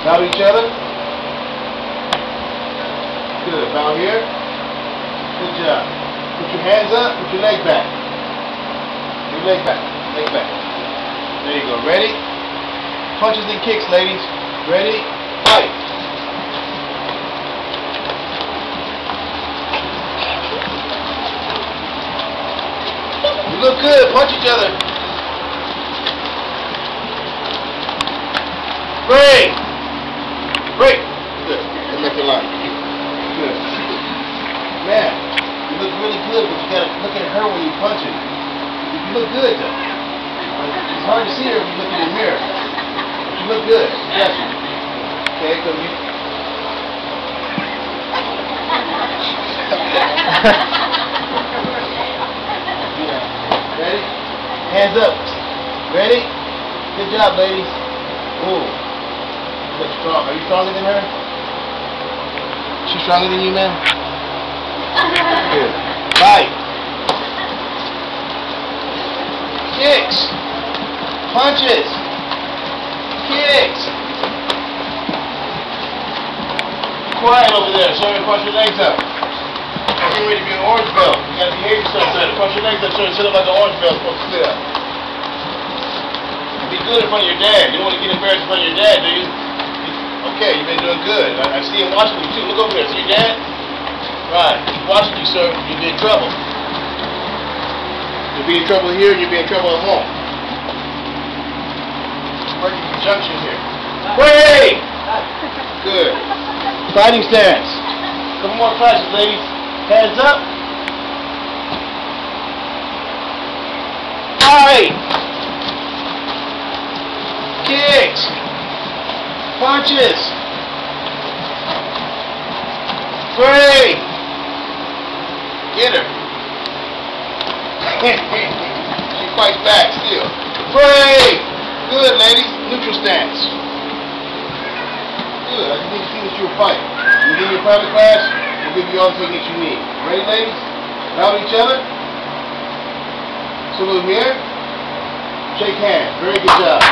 Bow to each other. Good. Bow here. Good job. Put your hands up. Put your leg back. Your leg back. Leg back. There you go. Ready? Punches and kicks, ladies. Ready? Fight. You look good. Punch each other. Break. Break. Good. And make a line. Good. Man, you look really good, but you gotta look at her when you punch it. You look good though. It's hard to see her when you look in the mirror. But you look good. Yes. Okay, come here. Ready? Hands up. Ready? Good job, ladies. Ooh. You look strong. Are you stronger than her? She's stronger than you, man? Good. Fight. Kicks. Punches. Kicks. Quiet over there. Show me cross your legs up. You're ready to be an orange belt. You gotta behave yourself, son. Cross your legs up, so sit up like an orange belt. Supposed to sit up. Be good in front of your dad. You don't want to get embarrassed in front of your dad, do you? Okay, you've been doing good. I see him watching you too. Look over there. See your dad? Right. He's watching you, sir. You'll be in trouble. You'll be in trouble here, and you'll be in trouble at home. Working conjunction here. Wait! Good. Fighting stance. Couple more classes, ladies. Hands up. Fight! Kicks! Punches! Break! Get her. She fights back still. Break! Good, ladies. Neutral stance. Good. I just need to see that you were fighting. You get your private class, we'll give you all the techniques you need. Ready, ladies? Bow to each other. Salute here. Shake hands. Very good job.